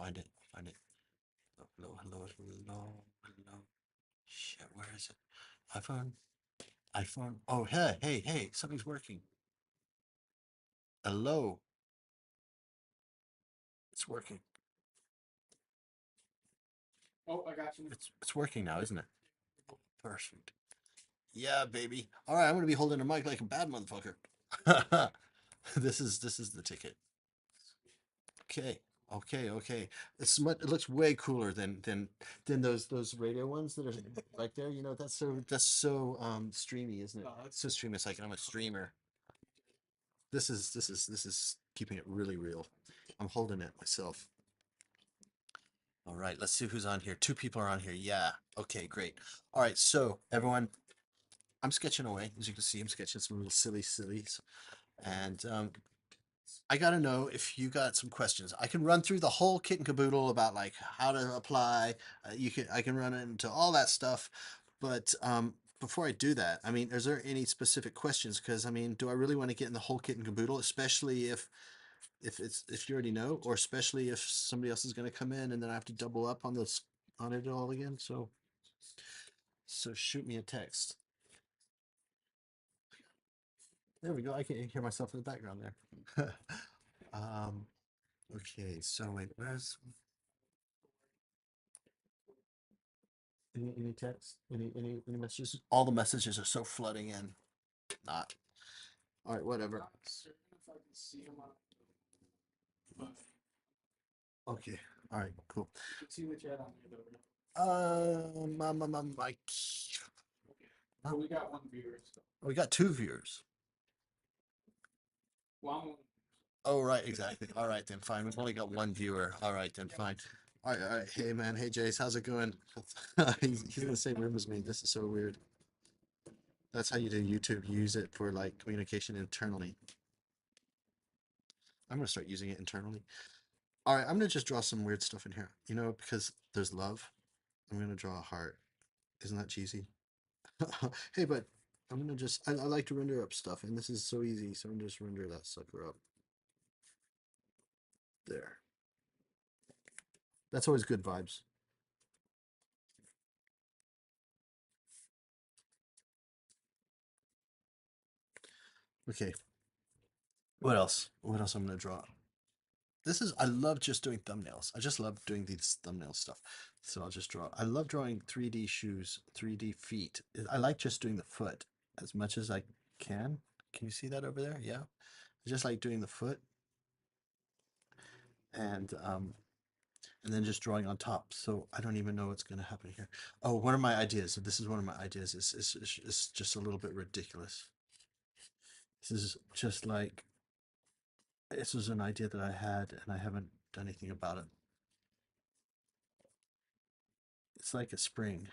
find it. Find it. Hello, hello, hello, hello. Shit, where is it? iPhone? iPhone? Oh, hey, hey, hey, something's working. Hello. It's working. Oh, I got you. It's working now, isn't it? Perfect. Yeah, baby. All right, I'm gonna be holding a mic like a bad motherfucker. This is the ticket. Okay. Okay, okay. It looks way cooler than those radio ones that are right there. You know, that's so streamy, isn't it? No, It's so streamy. It's like I'm a streamer. This is keeping it really real. I'm holding it myself. All right, let's see who's on here. Two people are on here. Yeah. Okay, great. All right, so everyone, I'm sketching away. As you can see, I'm sketching some little sillies. And I gotta know if you got some questions. I can run through the whole kit and caboodle about like how to apply. I can run into all that stuff, but before I do that, I mean, is there any specific questions? Because I mean, do I really want to get in the whole kit and caboodle, especially if you already know, or especially if somebody else is going to come in and then I have to double up on this on it all again? So shoot me a text. There we go. I can hear myself in the background there. um, okay, so wait, where's any text? Any messages? All the messages are so flooding in. Not. All right, whatever. Not certain if I can see them but Okay. All right, cool. you can see the chat on there though. My, Okay. But we got one viewer, so we got two viewers. well, I'm Oh, right, exactly. All right, then fine. We've only got one viewer. All right, then fine. All right. Hey, man. Hey, Jace. How's it going? He's in the same room as me. This is so weird. That's how you do YouTube. You use it for like communication internally. I'm gonna start using it internally. All right, I'm gonna just draw some weird stuff in here. You know, because there's love. I'm gonna draw a heart. Isn't that cheesy? Hey, but I'm gonna just. I like to render up stuff, and this is so easy. So I'm just render that sucker up. There. That's always good vibes. Okay. What else? What else I'm gonna draw? I love just doing thumbnails. I just love doing these thumbnail stuff. So I'll just draw. I love drawing 3D shoes, 3D feet. I like just doing the foot as much as I can. Can you see that over there? Yeah. I just like doing the foot and then just drawing on top. So I don't even know what's going to happen here. Oh, one of my ideas. This is one of my ideas. Is just a little bit ridiculous. This is just like this was an idea that I had and I haven't done anything about it. It's like a spring.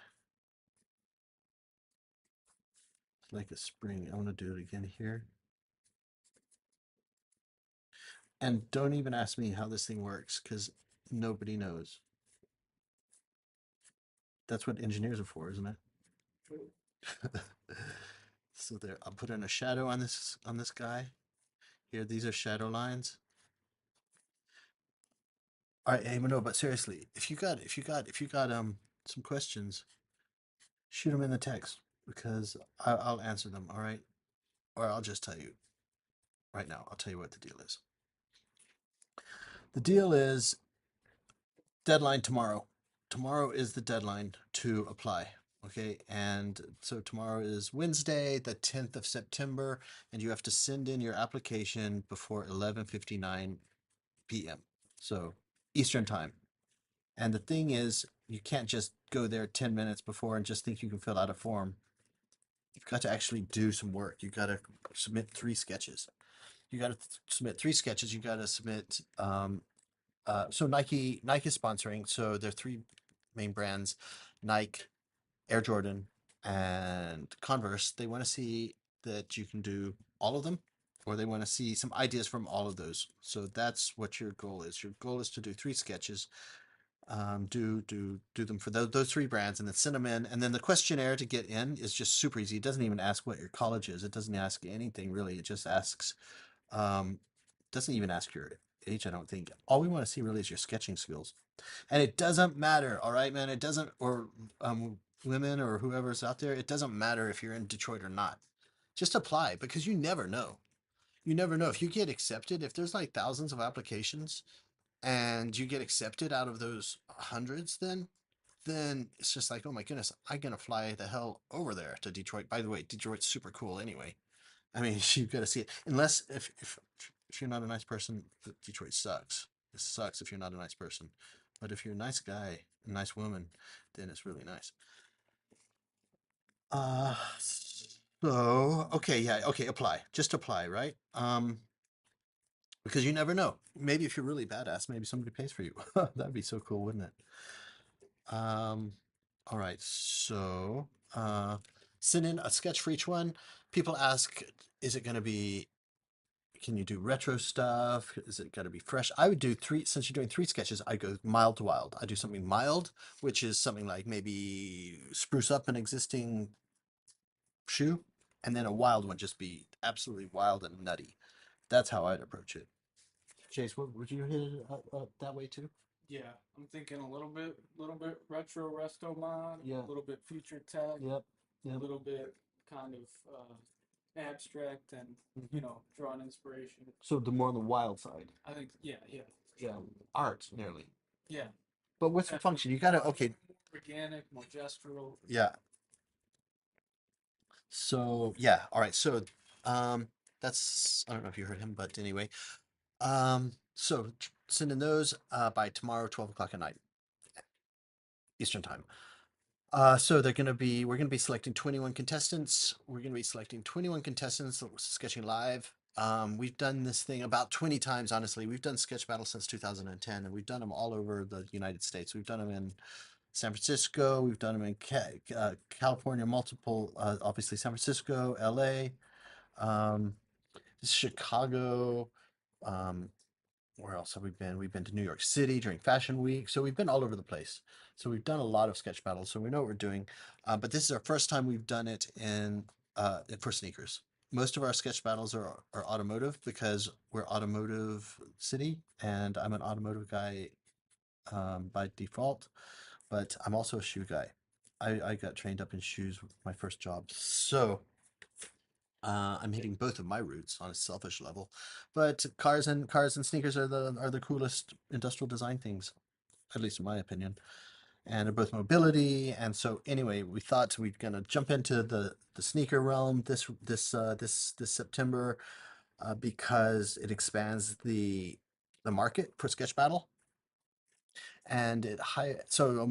It's like a spring. I want to do it again here. And don't even ask me how this thing works because nobody knows. That's what engineers are for, isn't it? So there, I'll put in a shadow on this guy. Here, these are shadow lines. All right, hey, no, but seriously, if you got some questions, shoot them in the text because I'll answer them. All right, or I'll just tell you right now. I'll tell you what the deal is. The deal is deadline tomorrow. Tomorrow is the deadline to apply. Okay, and so tomorrow is Wednesday, the 10th of September, and you have to send in your application before 11:59 p.m. So Eastern time. And the thing is, you can't just go there 10 minutes before and just think you can fill out a form. You've got to actually do some work. You got to submit 3 sketches. You got to submit 3 sketches. You got to submit. So Nike is sponsoring. So there are 3 main brands: Nike, Air Jordan, and Converse. They want to see that you can do all of them, or they want to see some ideas from all of those. So that's what your goal is. Your goal is to do 3 sketches. Do them for those 3 brands and then send them in. And then the questionnaire to get in is just super easy. It doesn't even ask what your college is. It doesn't ask anything really. It just asks, doesn't even ask your age, I don't think. All we want to see really is your sketching skills. And it doesn't matter, all right, man. It doesn't, or women or whoever's out there, it doesn't matter if you're in Detroit or not. Just apply because you never know. You never know if you get accepted. If there's like thousands of applications and you get accepted out of those hundreds, then it's just like, oh my goodness, I'm gonna fly the hell over there to Detroit. By the way, Detroit's super cool anyway. I mean, you've got to see it. Unless if you're not a nice person, Detroit sucks. It sucks if you're not a nice person. But if you're a nice guy, a nice woman, then it's really nice. Uh, so okay, yeah, okay, apply. Just apply, right? Because you never know. Maybe if you're really badass, maybe somebody pays for you. That'd be so cool, wouldn't it? All right, so send in a sketch for each one. People ask, is it going to be can you do retro stuff? Is it got to be fresh? I would do three, since you're doing three sketches, I go mild to wild. I do something mild, which is something like maybe spruce up an existing shoe, and then a wild one, just be absolutely wild and nutty. That's how I'd approach it. Chase, what would you hit it that way too? Yeah, I'm thinking little bit retro resto mod, Yeah. a little bit future tech, Yep. a Yep. little bit kind of abstract, and drawing inspiration. So the more on the wild side. I think, yeah, yeah, Yeah. Art, nearly. yeah. But what's the Definitely function? You gotta, okay. organic, more gestural. Yeah. So yeah, all right. So um that's I don't know if you heard him, but anyway. So send in those by tomorrow, 12 o'clock at night, Eastern time. So we're gonna be selecting 21 contestants. We're gonna be selecting 21 contestants sketching live. We've done this thing about 20 times, honestly. We've done sketch battles since 2010, and we've done them all over the United States. We've done them in San Francisco. We've done them in California, multiple, obviously San Francisco, LA, um, Chicago. Um, where else have we been? We've been to New York City during Fashion Week. So we've been all over the place. So we've done a lot of sketch battles. So we know what we're doing. But this is our first time we've done it for sneakers. Most of our sketch battles are automotive because we're automotive city and I'm an automotive guy by default, but I'm also a shoe guy. I got trained up in shoes with my first job. So I'm hitting both of my roots on a selfish level, but cars and sneakers are the coolest industrial design things, at least in my opinion. And they're both mobility. And so anyway, we thought we'd gonna jump into the sneaker realm this September because it expands the market for Sketch Battle and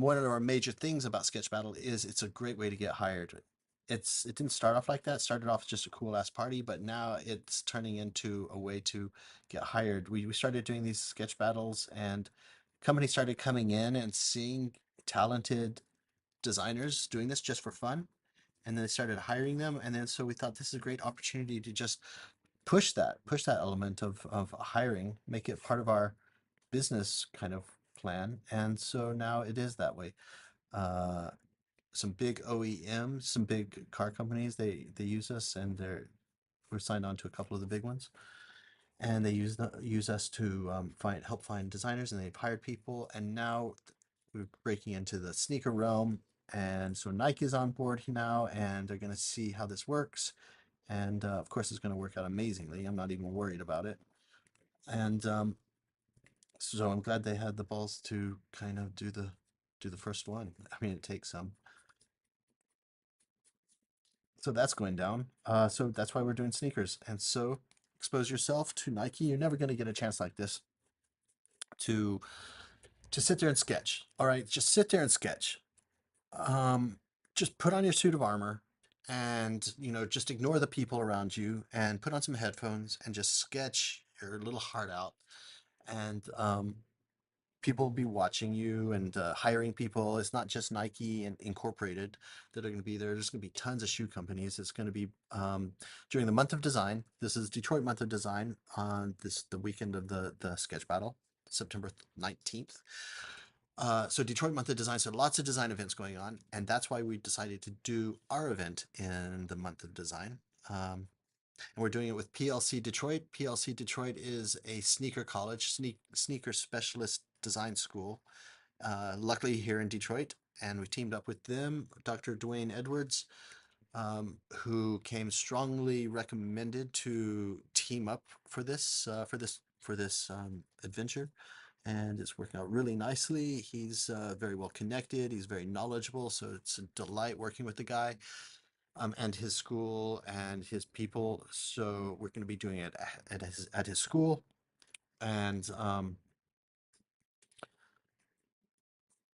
one of our major things about Sketch Battle is it's a great way to get hired. It didn't start off like that. It started off as just a cool ass party, but now it's turning into a way to get hired. We started doing these sketch battles and companies started coming in and seeing talented designers doing this just for fun. And then they started hiring them. And then so we thought this is a great opportunity to just push that element of hiring, make it part of our business kind of plan. And so now it is that way. Uh, some big OEMs, some big car companies, they use us and we're signed on to a couple of the big ones. And they use us to help find designers, and they've hired people. And now we're breaking into the sneaker realm, and so Nike is on board now, and they're going to see how this works. And of course, it's going to work out amazingly. I'm not even worried about it. And so I'm glad they had the balls to kind of do the first one. I mean, it takes some. So that's going down. So that's why we're doing sneakers. And so expose yourself to Nike. You're never going to get a chance like this to sit there and sketch. All right, just sit there and sketch. Um, just put on your suit of armor and just ignore the people around you and put on some headphones and just sketch your little heart out. And people will be watching you and hiring people. It's not just Nike and Incorporated that are going to be there. There's going to be tons of shoe companies. It's going to be during the month of design. This is Detroit month of design on the weekend of the sketch battle, September 19th. So Detroit month of design. So lots of design events going on, and that's why we decided to do our event in the month of design. Um, and we're doing it with PLC Detroit. PLC Detroit is a sneaker college, sneaker specialist design school. Luckily here in Detroit, and we teamed up with them. Dr. Dwayne Edwards, who came strongly recommended to team up for this adventure, and it's working out really nicely. He's very well connected. He's very knowledgeable, so it's a delight working with the guy, and his school and his people. So we're going to be doing it at his school, and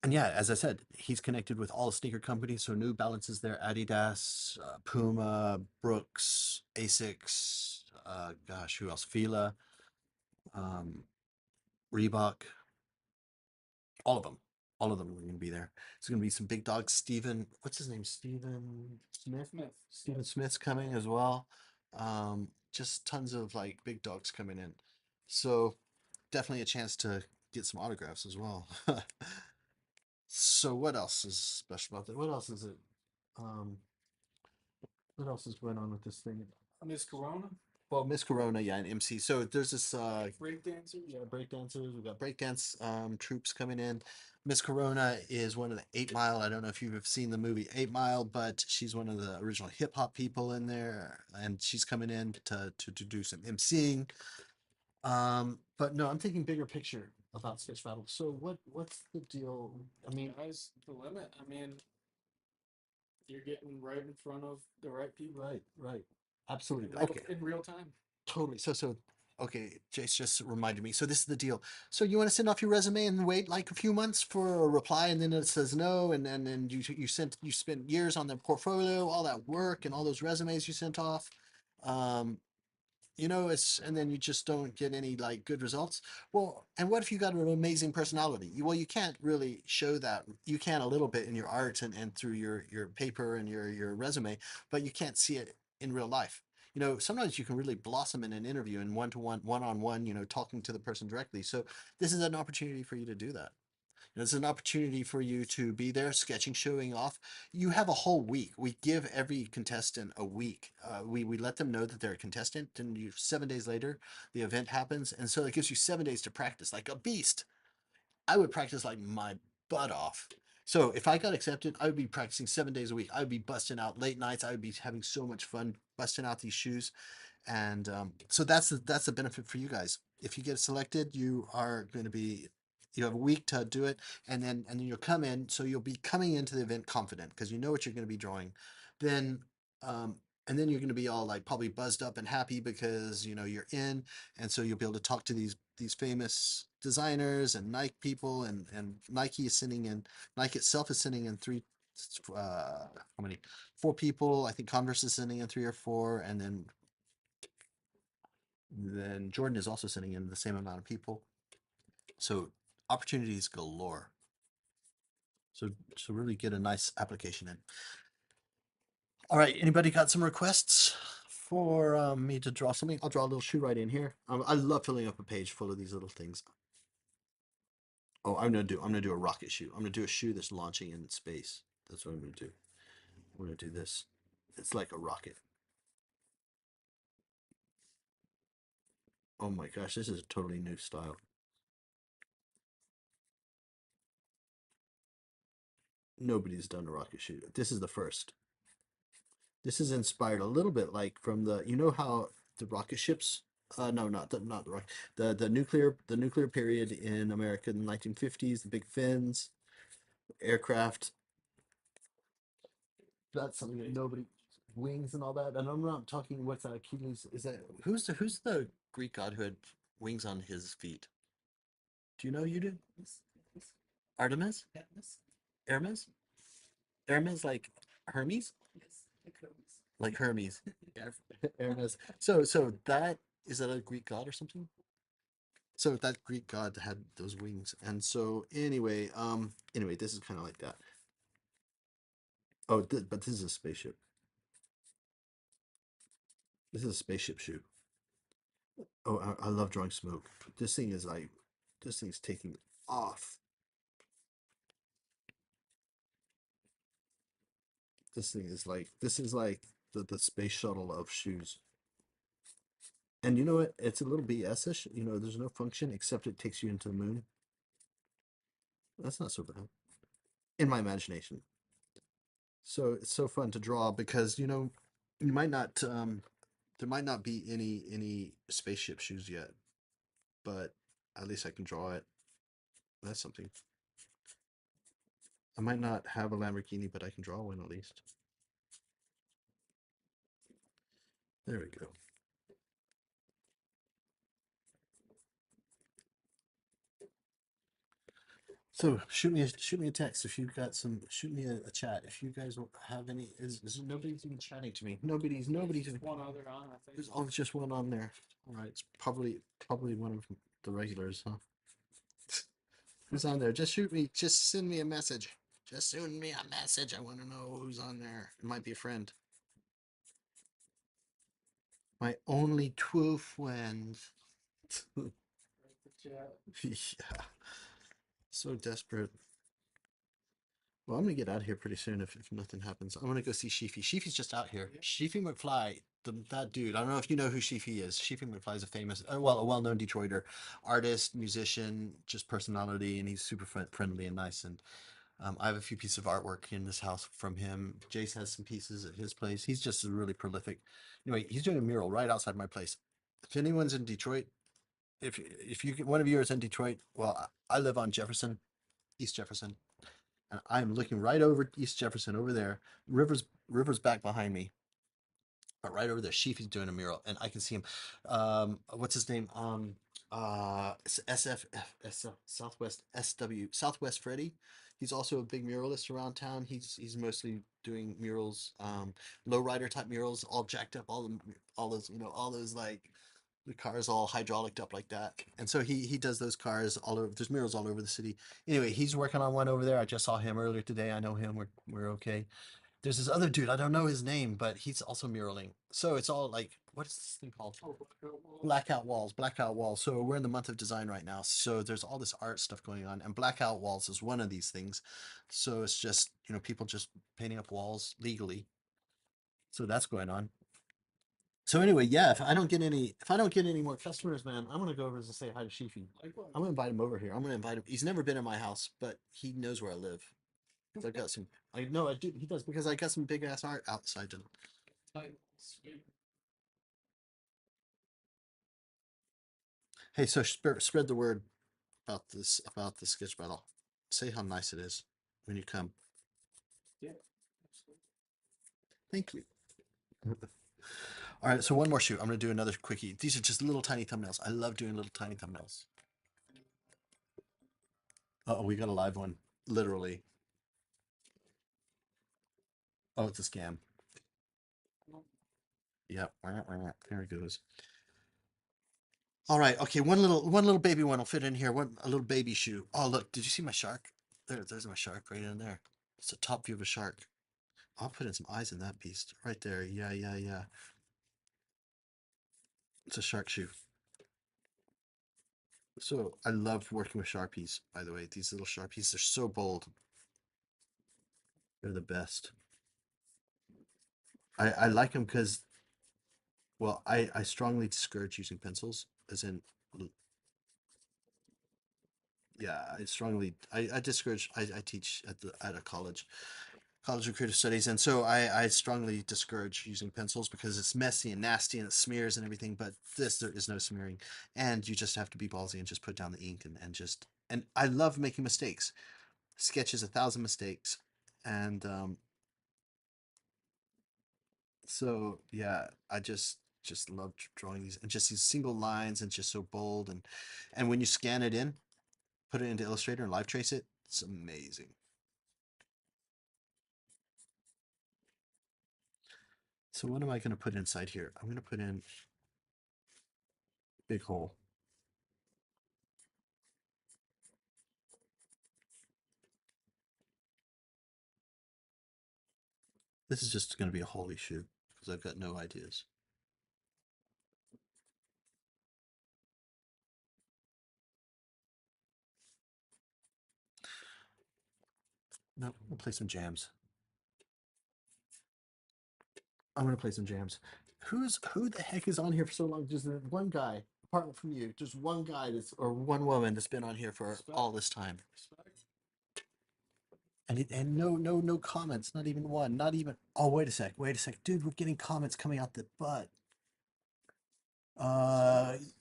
yeah, as I said, he's connected with all the sneaker companies. So New Balance is there, Adidas, Puma, Brooks, Asics, gosh, who else? Fila, um, Reebok, all of them. All of them are going to be there. There's going to be some big dogs. Steven, what's his name? Steven Smith? Smith. Steven Smith's coming as well. Just tons of like big dogs coming in. So definitely a chance to get some autographs as well. So what else is special about that? What else is it? Um, what else is going on with this thing? Miss Corona. Well, Miss Corona, yeah, and MC. So there's this Break dancers. yeah, break dancers. We've got breakdance troops coming in. Miss Corona is one of the 8 Mile. I don't know if you've seen the movie 8 Mile, but she's one of the original hip hop people in there, and she's coming in to do some MCing. But no, I'm thinking bigger picture about Sketch Battle. So what's the deal? I mean, Guys, the limit. I mean, you're getting right in front of the right people. right, absolutely. Real, Okay, in real time. totally. So okay, Jace just reminded me. So this is the deal. So you want to send off your resume and wait like a few months for a reply, and then it says no, and then you spent years on the portfolio, all that work, and all those resumes you sent off. Um, it's and then you just don't get any like good results. Well, and what if you got an amazing personality? Well, you can't really show that. You can a little bit in your art and through your paper and your resume, but you can't see it in real life. Sometimes you can really blossom in an interview and one-to-one, one-on-one, talking to the person directly. So this is an opportunity for you to do that. It's an opportunity for you to be there sketching, showing off. You have a whole week. We give every contestant a week. We let them know that they're a contestant, and 7 days later, the event happens. And so it gives you 7 days to practice like a beast. I would practice like my butt off. So if I got accepted, I would be practicing 7 days a week. I would be busting out late nights. I would be having so much fun busting out these shoes, and so that's the benefit for you guys. If you get selected, you have a week to do it, and then you'll come in. So you'll be coming into the event confident because you know what you're going to be drawing. Then um, and then you're going to be all like probably buzzed up and happy because you're in, and so you'll be able to talk to these famous designers and Nike people, and Nike itself is sending in three. How many? Four people. I think Converse is sending in three or four, and then Jordan is also sending in the same amount of people. So opportunities galore. So really get a nice application in. All right, anybody got some requests for me to draw something? I'll draw a little shoe right in here. I love filling up a page full of these little things. Oh, I'm gonna do a rocket shoe. I'm gonna do a shoe that's launching in space. That's what I'm gonna do. I'm gonna do this. It's like a rocket. Oh my gosh, this is a totally new style. Nobody's done a rocket shoe. This is the first. This is inspired a little bit like from how the rocket ships, no, not the rocket, the nuclear period in America in the 1950s, the big fins, aircraft. That's something that nobody wings and all that. And I'm not talking what's that Achilles, is that who's the Greek god who had wings on his feet? Do you know you do? Artemis? Hermes? Hermes like Hermes? Like Hermes. Yeah, Hermes. So that is that a Greek god or something? So that Greek god had those wings, and so anyway, this is kind of like that. Oh, but this is a spaceship. This is a spaceship shoe. Oh, I love drawing smoke. This thing's taking off. This is like the space shuttle of shoes. And you know what? It's a little BS-ish. You know, there's no function except it takes you into the moon. That's not so bad in my imagination. So it's so fun to draw because you know you might not there might not be any spaceship shoes yet, but at least I can draw it. That's something. I might not have a Lamborghini, but I can draw one at least. There we go. So shoot me a text if you've got some. Shoot me a chat if you guys have any. Is nobody's even chatting to me? Nobody's. Just one other on, I think. There's always just one on there. All right, it's probably one of the regulars, huh? Who's on there? Just shoot me. Just send me a message. Just send me a message. I want to know who's on there. It might be a friend. My only true friend. Right, the chat. Yeah. So desperate. Well, I'm gonna get out of here pretty soon if nothing happens. I'm gonna go see Sheefy. Sheefy's just out here. Yeah. Sheefy McFly, that dude. I don't know if you know who Sheefy is. Sheefy McFly is a famous, well, a well-known Detroiter artist, musician, just personality, and he's super friendly and nice. And I have a few pieces of artwork in this house from him. Jace has some pieces at his place. He's just really prolific. Anyway, he's doing a mural right outside my place. If anyone's in Detroit, if you one of you is in Detroit, well, I live on Jefferson, East Jefferson, and I'm looking right over East Jefferson over there. Rivers back behind me, but right over there, Sheefy's doing a mural, and I can see him. What's his name? Southwest SW Southwest Freddy. He's also a big muralist around town. He's mostly doing murals, lowrider type murals, all jacked up, all those all those like the cars all hydraulic up like that. And so he does those cars all over. There's murals all over the city. Anyway, he's working on one over there. I just saw him earlier today. I know him. We're okay. There's this other dude. I don't know his name, but he's also muraling. So it's all like what's this thing called? Oh, blackout wall. Blackout walls. Blackout walls. So we're in the month of design right now. So there's all this art stuff going on, and blackout walls is one of these things. So it's just people just painting up walls legally. So that's going on. So anyway, yeah, if I don't get any more customers, man, I'm gonna go over and say hi to Sheefy. Likewise. I'm gonna invite him over here. I'm gonna invite him. He's never been in my house, but he knows where I live. 'Cause I've got some. I know I do. He does because I got some big ass art outside. Tight. Sweet. Hey, so spread the word about the sketch battle. Say how nice it is when you come. Yeah. Absolutely. Thank you. All right, so one more shoot. I'm gonna do another quickie. These are just little tiny thumbnails. I love doing little tiny thumbnails. Oh, we got a live one. Literally. Oh, it's a scam. Yep. There it goes. All right. Okay. One little baby one will fit in here. A little baby shoe. Oh, look. Did you see my shark? There's my shark right in there. It's a top view of a shark. I'll put in some eyes in that beast right there. Yeah, yeah, yeah. It's a shark shoe. So I love working with Sharpies, by the way. These little Sharpies, they're so bold. They're the best. I like them because, well, I strongly discourage using pencils, as in, yeah, I discourage, I teach at a college of creative studies, and so I strongly discourage using pencils because it's messy and nasty and it smears and everything, but there is no smearing, and you just have to be ballsy and just put down the ink and I love making mistakes. Sketch is 1,000 mistakes, and so yeah, I just love drawing these and just these single lines and just so bold and when you scan it in, put it into Illustrator and live trace it, it's amazing. So what am I going to put inside here? I'm going to put in big hole. This is just going to be a holy shoot because I've got no ideas. No, we'll play some jams. I'm gonna play some jams. Who the heck is on here for so long? Just one guy, apart from you, just one guy that's or one woman that's been on here for Respect. all this time. Respect. And no comments, not even one, not even. Oh, wait a sec, dude, we're getting comments coming out the butt.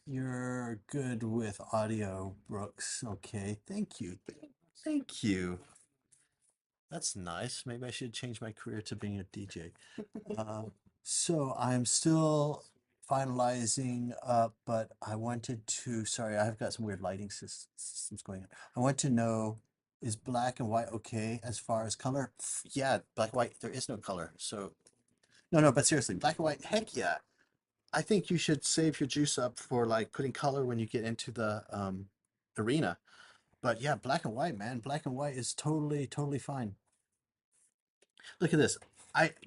You're good with audio, Brooks. Okay, thank you, thank you. That's nice. Maybe I should change my career to being a DJ. Uh, so I'm still finalizing up, but I wanted to. Sorry, I've got some weird lighting systems going on. I want to know, is black and white okay as far as color? Yeah, black and white. There is no color. So no, but seriously, black and white. Heck yeah. I think you should save your juice up for like putting color when you get into the arena. But yeah, black and white, man. Black and white is totally fine. Look at this.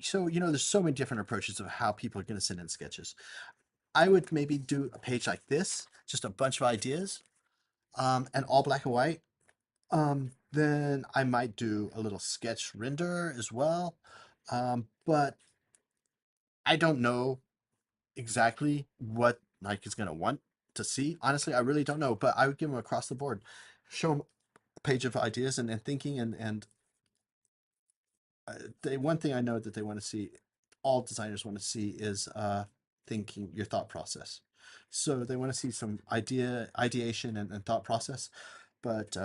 So there's so many different approaches of how people are going to send in sketches. I would maybe do a page like this, just a bunch of ideas, and all black and white. Then I might do a little sketch render as well. But I don't know exactly what Nike is going to want to see. Honestly, I really don't know. But I would give them across the board, show them a page of ideas and thinking and one thing I know that they want to see, all designers want to see is thinking your thought process. So they want to see some ideation and thought process. But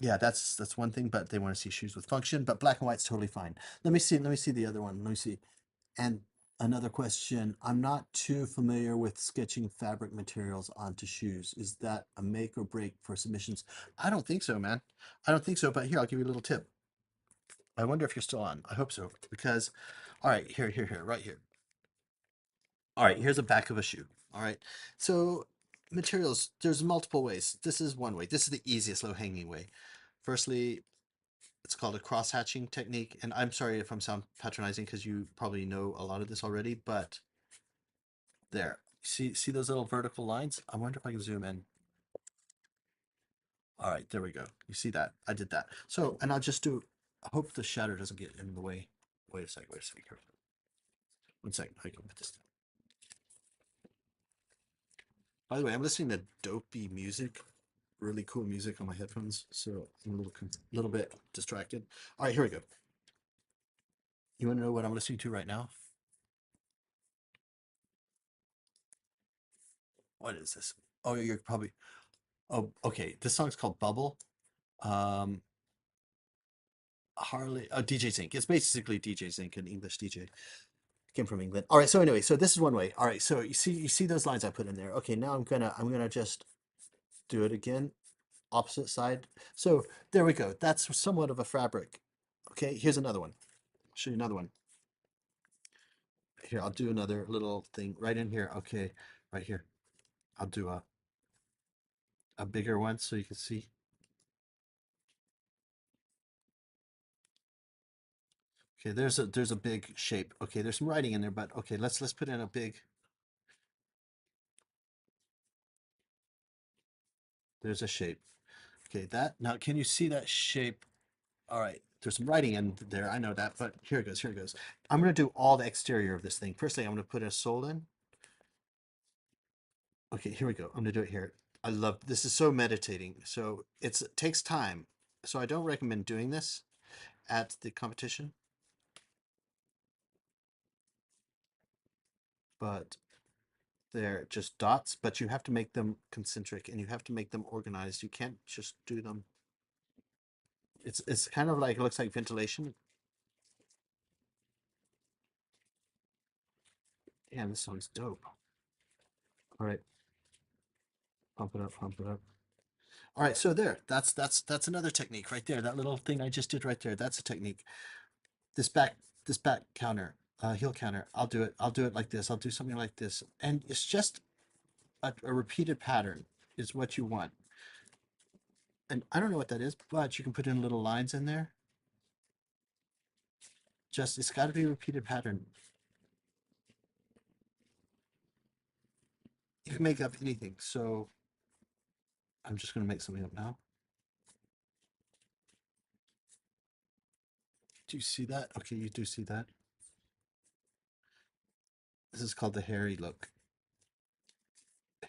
yeah, that's one thing. But they want to see shoes with function. But black and white's totally fine. Let me see. Let me see the other one. Let me see. And another question. I'm not too familiar with sketching fabric materials onto shoes. Is that a make or break for submissions? I don't think so, man. I don't think so. But here, I'll give you a little tip. I wonder if you're still on. I hope so. Because, all right, here, right here. All right, here's the back of a shoe. All right. So, materials, there's multiple ways. This is one way. This is the easiest low hanging way. Firstly, it's called a cross hatching technique. And I'm sorry if I'm sound patronizing because you probably know a lot of this already, but there. See those little vertical lines? I wonder if I can zoom in. All right, there we go. You see that? I did that. So, and I'll just do, I hope the shadow doesn't get in the way. Wait a second. Here. One second. I can put this down. By the way, I'm listening to dopey music, really cool music on my headphones, so I'm a little bit distracted. All right, here we go. You want to know what I'm listening to right now? What is this? Oh, you're probably. Oh, okay. This song's called Bubble. Um, Harley. Oh, DJ Zink. It's basically DJ Zink, an English DJ. Came from England. All right. So anyway, so this is one way. All right. So you see those lines I put in there. Okay. Now I'm gonna just do it again, opposite side. So there we go. That's somewhat of a fabric. Okay. Here's another one. I'll show you another one. Here, I'll do another little thing right in here. Okay, right here. I'll do a bigger one so you can see. Okay, there's a big shape. Okay, there's some writing in there, but okay, let's put in a big. There's a shape. Okay, that now can you see that shape? All right, there's some writing in there. I know that, but here it goes. Here it goes. I'm gonna do all the exterior of this thing. Firstly, I'm gonna put a sole in. Okay, here we go. I'm gonna do it here. I love this is so meditating. So it takes time. So I don't recommend doing this at the competition, but they're just dots, but you have to make them concentric and you have to make them organized. You can't just do them. It's kind of like it looks like ventilation. Damn, this song's dope. All right, pump it up, pump it up. All right, so there. That's another technique right there. That little thing I just did right there. That's a technique. This back this back counter, heel counter. I'll do it. I'll do it like this. I'll do something like this, and it's just a repeated pattern is what you want. And I don't know what that is, but you can put in little lines in there. Just it's got to be a repeated pattern. You can make up anything. So I'm just going to make something up now. Do you see that? Okay, you do see that. This is called the hairy look.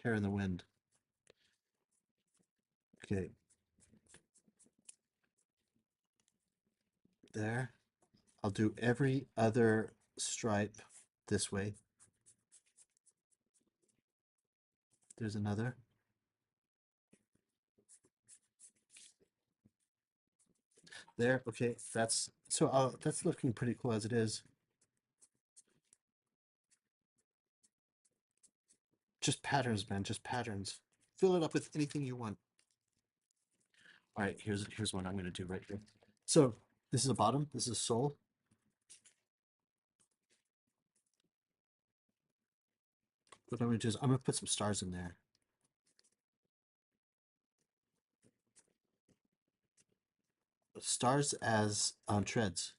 Hair in the wind. Okay, there. I'll do every other stripe this way. There's another. There, okay, that's so that's looking pretty cool as it is. Just patterns, man, just patterns. Fill it up with anything you want. All right, here's what I'm gonna do right here. So this is a bottom, this is a sole. What I'm gonna do is I'm gonna put some stars in there. Stars as treads.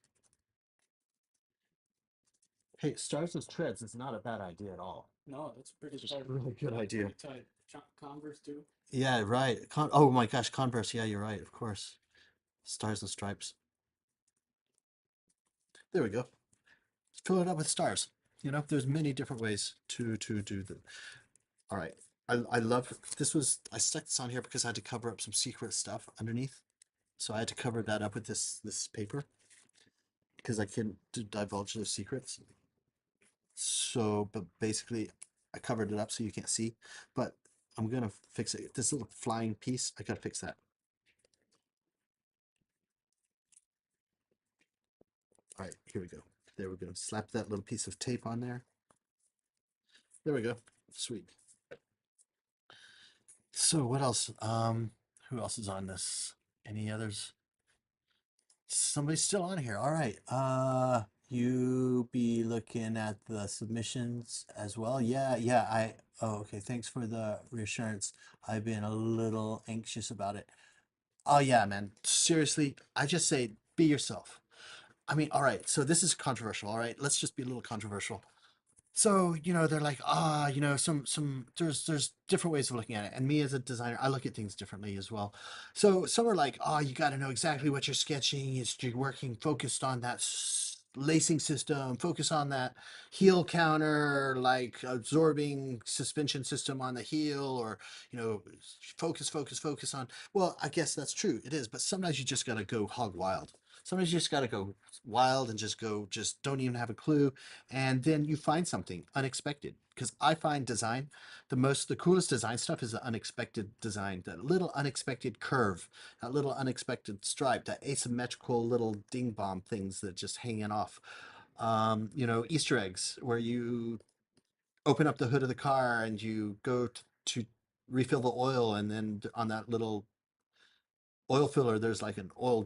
Hey, stars as treads is not a bad idea at all. No, that's pretty It's just a tight. really good idea. Pretty tight. Converse too. Yeah, right. Oh my gosh, Converse. Yeah, you're right. Of course. Stars and stripes. There we go. Fill it up with stars. You know, there's many different ways to do that. All right. I love this was I stuck this on here because I had to cover up some secret stuff underneath. So I had to cover that up with this paper because I couldn't divulge those secrets. So, but basically, I covered it up so you can't see. But I'm gonna fix it. This little flying piece, I gotta fix that. All right, here we go. There we go. Slap that little piece of tape on there. There we go. Sweet. So what else? Who else is on this? Any others? Somebody's still on here. All right. You be looking at the submissions as well. Yeah. Oh, okay. Thanks for the reassurance. I've been a little anxious about it. Oh yeah, man. Seriously, I just say be yourself. I mean, all right. So this is controversial. All right. Let's just be a little controversial. So, they're like, there's different ways of looking at it. And me as a designer, I look at things differently as well. So some are like, you got to know exactly what you're sketching. You're working focused on that lacing system, focus on that heel counter, like absorbing suspension system on the heel, or, focus on, well, I guess that's true. It is. But sometimes you just got to go hog wild. Sometimes you just got to go wild and just don't even have a clue, and then you find something unexpected. Because I find design, the coolest design stuff is the unexpected design, that little unexpected curve, that little unexpected stripe, that asymmetrical little ding bomb things that just hanging off. Easter eggs where you open up the hood of the car and you go to refill the oil, and then on that little oil filler, there's like an oil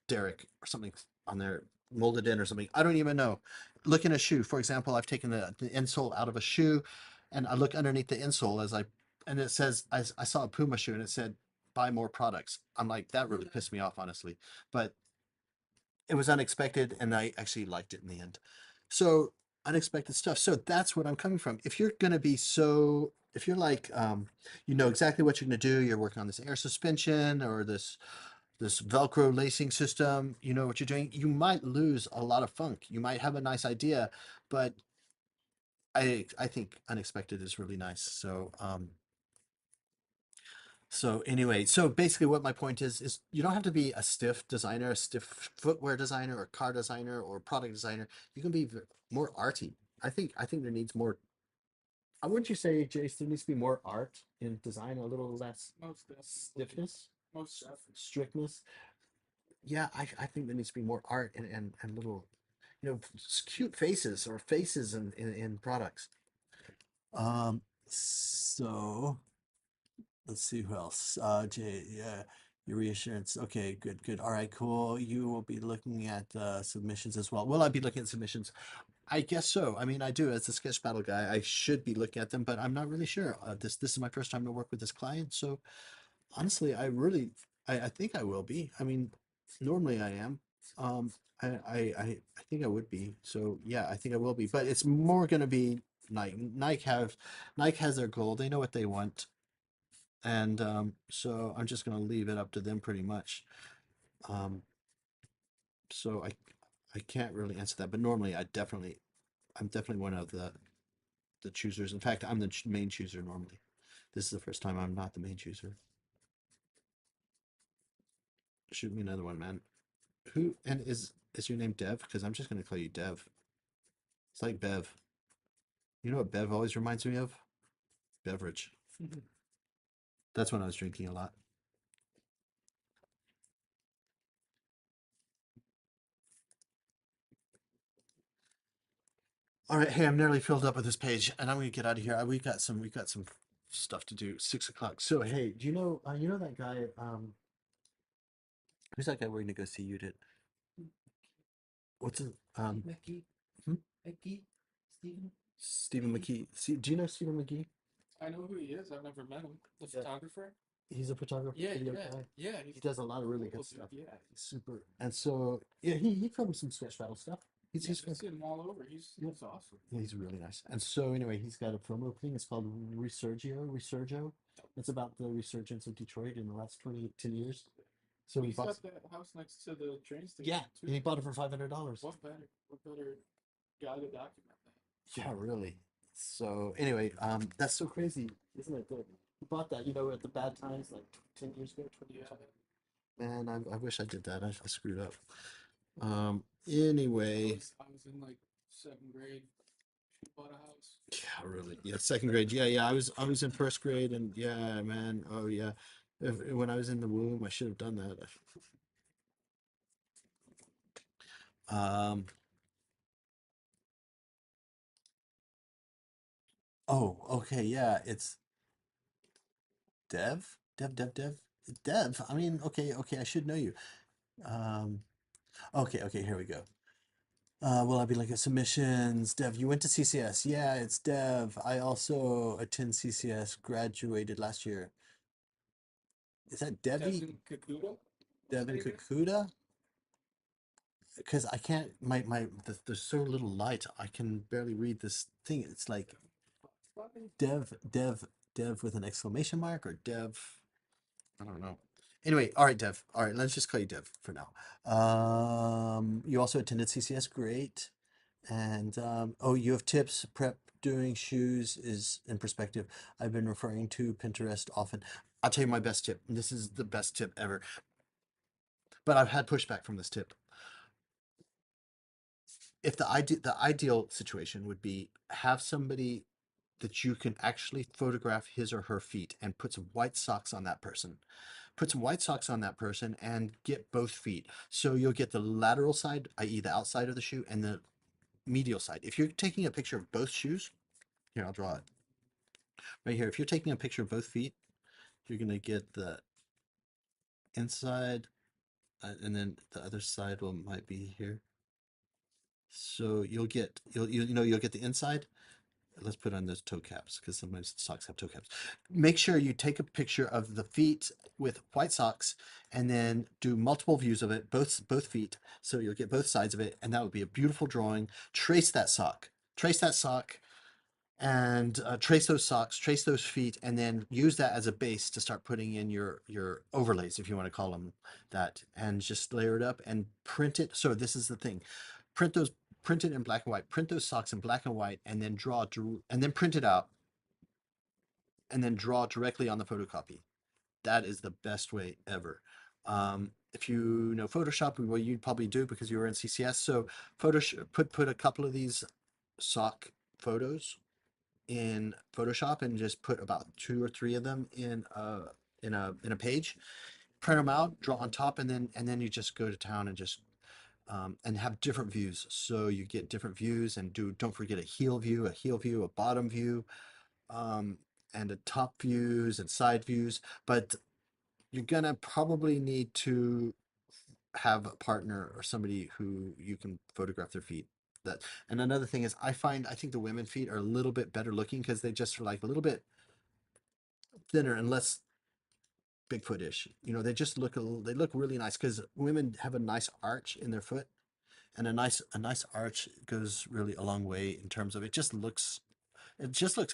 derrick or something on there molded in or something. I don't even know. Look in a shoe, for example. I've taken the insole out of a shoe, and I look underneath the insole and it says I saw a Puma shoe and it said buy more products. I'm like, that really pissed me off, honestly, but it was unexpected and I actually liked it in the end. So unexpected stuff. So that's what I'm coming from. If you're gonna be if you're like, you know exactly what you're gonna do, you're working on this air suspension or this Velcro lacing system, you know what you're doing, you might lose a lot of funk. You might have a nice idea, but I think unexpected is really nice. So anyway, so basically what my point is you don't have to be a stiff designer, a stiff footwear designer or car designer or product designer. You can be more arty. I think there needs more. Wouldn't you say, Jace, there needs to be more art in design, a little less Most definitely. stiffness, Most definitely. strictness? Yeah, I think there needs to be more art and little, cute faces or faces in products. So let's see who else. Jay, yeah, your reassurance. Okay, good. All right, cool. You will be looking at submissions as well. Will I be looking at submissions? I guess so. I mean, I do as a sketch battle guy. I should be looking at them, but I'm not really sure. This is my first time to work with this client, so honestly, I think I will be. I mean, normally I am. Um, I think I would be. So yeah, I think I will be. But it's more going to be Nike. Nike has their goal. They know what they want, and so I'm just going to leave it up to them pretty much. Um, so I can't really answer that. But normally, I'm definitely one of the the choosers. In fact, I'm the main chooser normally. This is the first time I'm not the main chooser. Shoot me another one, man. Who and is your name Dev? Because I'm just gonna call you Dev. It's like Bev. You know what Bev always reminds me of? Beverage. That's when I was drinking a lot. All right, hey, I'm nearly filled up with this page, and I'm gonna get out of here. We got some stuff to do. 6 o'clock. So hey, do you know that guy? Who's that guy we're gonna go see? You did. What's his Mickey, hmm? Mickey, Stephen. Stephen McKee. See, do you know Stephen McKee? I know who he is. I've never met him. The Yeah. photographer. He's a photographer, Yeah, video yeah, guy. yeah. He does a lot of really cool, good dude. stuff. Yeah, He's super. And so yeah, he films some sketch battle stuff. He's I've good. seen him all over. He's awesome. Yeah, he's really nice. And so anyway, he's got a film opening. It's called Resurgio. It's about the resurgence of Detroit in the last 10 years. So he He's bought. got that house next to the train station. Yeah, too. and he bought it for $500. What better guy to document that? Yeah, really. So anyway, that's so crazy, isn't it? That he bought that, at the bad times, like 10 years ago, 20 years Yeah. ago. Man, I wish I did that. I screwed up. Anyway, I was in like 7th grade. She bought a house. yeah, really. Yeah, second grade. Yeah, yeah. I was in first grade, and yeah, man. Oh yeah. When I was in the womb, I should have done that. Um. Oh, okay. Yeah, it's Dev. I mean, okay, okay. I should know you. Um. Okay, okay. Here we go. Will I be looking at submissions? Dev, you went to CCS. Yeah, it's Dev. I also attend CCS, graduated last year. Is that Devi? Devin Kakuda. Devin Kakuda? Because I can't, there's so little light, I can barely read this thing. It's like Dev with an exclamation mark or Dev. I don't know. Anyway, all right, Dev. All right, let's just call you Dev for now. You also attended CCS, great. And oh, you have tips. Prep doing shoes is in perspective. I've been referring to Pinterest often. I'll tell you my best tip. This is the best tip ever. But I've had pushback from this tip. If the ideal situation would be have somebody that you can actually photograph his or her feet and put some white socks on that person. Put some white socks on that person and get both feet. So you'll get the lateral side, i.e. the outside of the shoe, and the medial side. If you're taking a picture of both shoes, here, I'll draw it. Right here, if you're taking a picture of both feet, you're going to get the inside, and then the other side might be here. So you'll get you'll get the inside. Let's put on those toe caps because sometimes socks have toe caps. Make sure you take a picture of the feet with white socks and then do multiple views of it, both feet, so you'll get both sides of it, and that would be a beautiful drawing. Trace that sock. Trace that sock and trace those socks, trace those feet, and then use that as a base to start putting in your overlays, if you want to call them that, and just layer it up and print it. So this is the thing: print it in black and white, print those socks in black and white, and then and then print it out, and then draw directly on the photocopy. That is the best way ever. If you know Photoshop, well, you'd probably do because you were in CCS. So Photoshop, put a couple of these sock photos in Photoshop and just put about 2 or 3 of them in a page, print them out, draw on top, and then you just go to town and just and have different views. So you get different views and don't forget a heel view, a bottom view, and a top views and side views. But you're gonna probably need to have a partner or somebody who you can photograph their feet. That and another thing is I think the women feet are a little bit better looking because they just are like a little bit thinner and less Bigfoot-ish. They just they look really nice because women have a nice arch in their foot, and a nice arch goes really a long way in terms of it just looks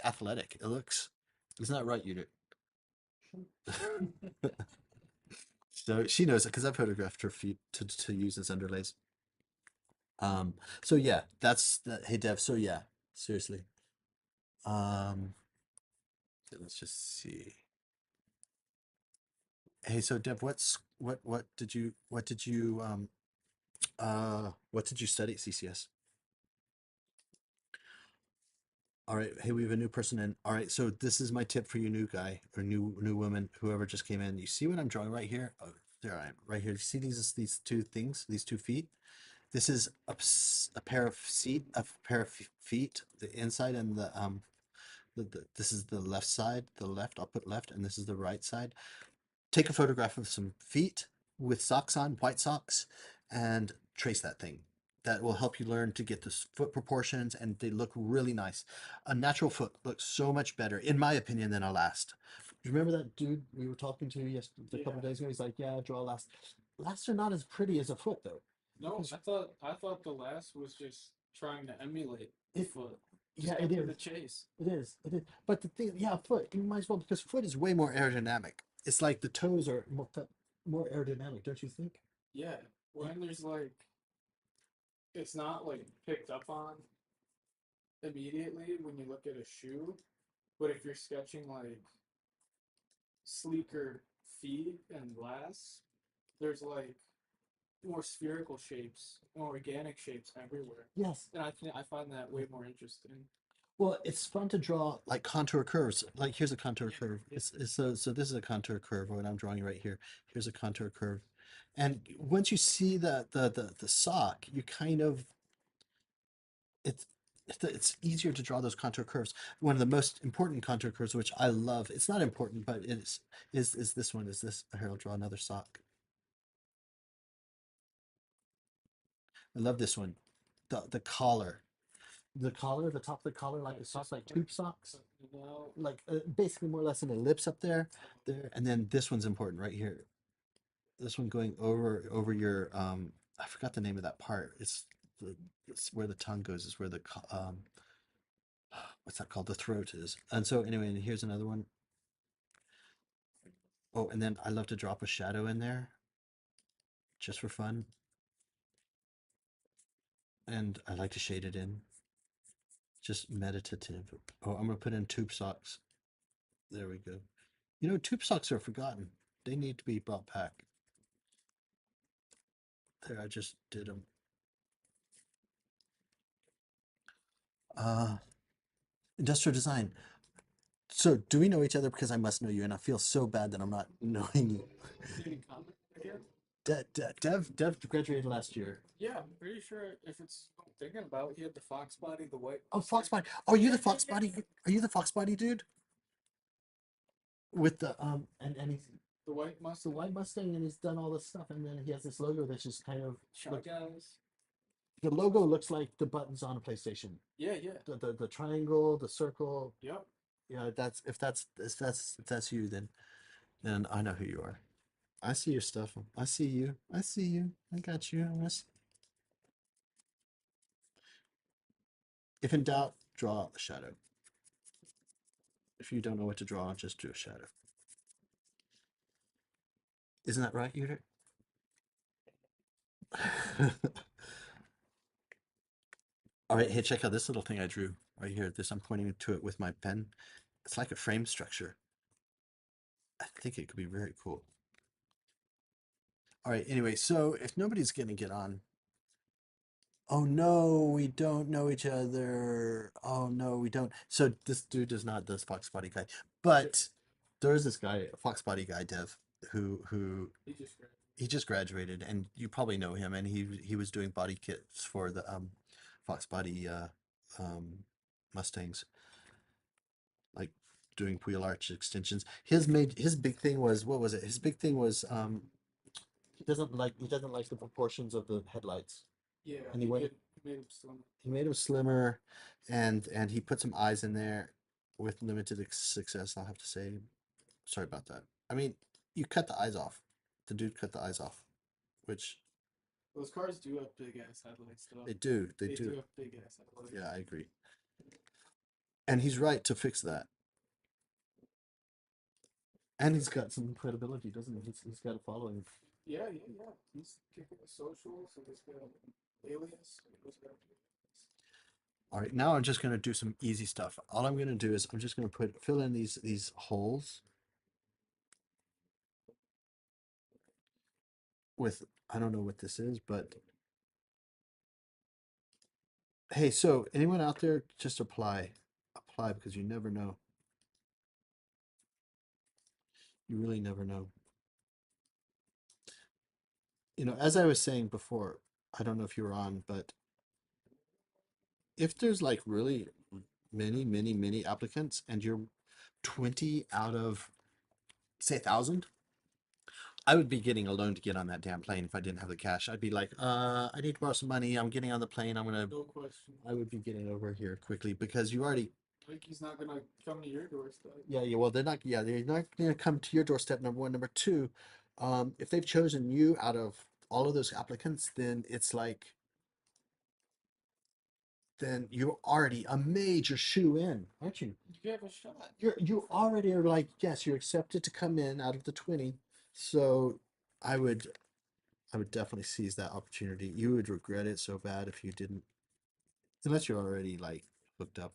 athletic. Isn't that right, Unit? So she knows it because I photographed her feet to use as underlays. So yeah, that's that. Hey Dev. So yeah, seriously. Let's just see. Hey, so Dev, what did you study at CCS? All right. Hey, we have a new person in. All right. So this is my tip for you, new guy or new woman, whoever just came in. You see what I'm drawing right here? Oh, there I am, right here. You see these two things, these 2 feet? This is a pair of feet, the inside and this is the left side, the left. I'll put left, and this is the right side. Take a photograph of some feet with socks on, white socks, and trace that thing. That will help you learn to get the foot proportions, and they look really nice. A natural foot looks so much better, in my opinion, than a last. Do you remember that dude we were talking to yesterday, a couple days ago? He's like, "Yeah, draw a last." Lasts are not as pretty as a foot, though. No, I thought the last was just trying to emulate the It, foot. yeah, Just it cut to is. the chase. It is. It is. But the thing, yeah, foot. You might as well, because foot is way more aerodynamic. It's like the toes are more aerodynamic, don't you think? Yeah. When there's like it's not like picked up on immediately when you look at a shoe, but if you're sketching like sleeker feet and glass, there's like more spherical shapes, more organic shapes everywhere. Yes. And I find that way more interesting. Well, it's fun to draw like contour curves. Like here's a contour Yeah, curve. yeah. So this is a contour curve. What I'm drawing right here. Here's a contour curve, and once you see the sock, you kind of it's it's easier to draw those contour curves. One of the most important contour curves, which I love, it's not important, but is this one. Is this here? I'll draw another sock. I love this one. The collar. The collar, the top of the collar, like the socks, like tube socks. No. Like basically more or less an ellipse up there, and then this one's important right here. This one going over your I forgot the name of that part. It's where the tongue goes. Is where the what's that called? The throat is. And so anyway, and here's another one. Oh, and then I love to drop a shadow in there, just for fun, and I like to shade it in, just meditative. Oh, I'm gonna put in tube socks. There we go. You know, tube socks are forgotten. They need to be brought back. There, I just did them. Uh, industrial design. So, do we know each other? Because I must know you, and I feel so bad that I'm not knowing you. Any comment again? Dev graduated last year. Yeah, I'm pretty sure if it's I'm thinking about it, he had the fox body, the white Oh, Mustang. Fox Body. Oh, are you the Fox Body? Are you the Fox Body dude? With the and he's The white the Mustang. white Mustang, and he's done all this stuff, and then he has this logo that's just kind of Shot guys. the logo looks like the buttons on a PlayStation. Yeah, yeah. The triangle, the circle. Yep. Yeah, if that's you, then I know who you are. I see your stuff. I see you. I see you. I got you. If in doubt, draw a shadow. If you don't know what to draw, just do a shadow. Isn't that right, Uter? All right, hey, check out this little thing I drew right here. This I'm pointing to it with my pen. It's like a frame structure. I think it could be very cool. All right, anyway, so if nobody's gonna get on, oh no, we don't know each other. Oh no, we don't. So this dude does not this Fox Body guy, but there's this guy, Fox Body guy, Dev, who He just grabbed. he just graduated, and you probably know him, and he was doing body kits for the Fox Body um Mustangs, like doing wheel arch extensions. His big thing was, what was it? His big thing was he doesn't like the proportions of the headlights. Yeah, And he went made him slim. he made him slimmer, and he put some eyes in there with limited success, I'll have to say. Sorry about that. I mean, you cut the eyes off. The dude cut the eyes off, which Those cars do have big ass headlights though. they do. They They do do. have big ass headlights. Yeah, I agree. And he's right to fix that. And he's got some credibility, doesn't he? He's got a following. Yeah, yeah, yeah. He's kicking the socials and he's got alias. All right, now I'm just going to do some easy stuff. All I'm going to do is I'm just going to fill in these holes with, I don't know what this is, but hey, so anyone out there, just apply because you never know. You really never know. You know, as I was saying before, I don't know if you were on, but if there's like really many applicants and you're 20 out of say 1,000, I would be getting a loan to get on that damn plane if I didn't have the cash. I'd be like, I need to borrow some money. I'm getting on the plane. No question. I would be getting over here quickly because you already, Like he's not gonna come to your doorstep. yeah, well, they're not going to come to your doorstep, number one. Number two, if they've chosen you out of all of those applicants, then it's like, then you're already a major shoe in, aren't you? You have a shot. You already are like, yes, you're accepted to come in out of the 20. So I would I would definitely seize that opportunity. You would regret it so bad if you didn't, unless you're already like hooked up.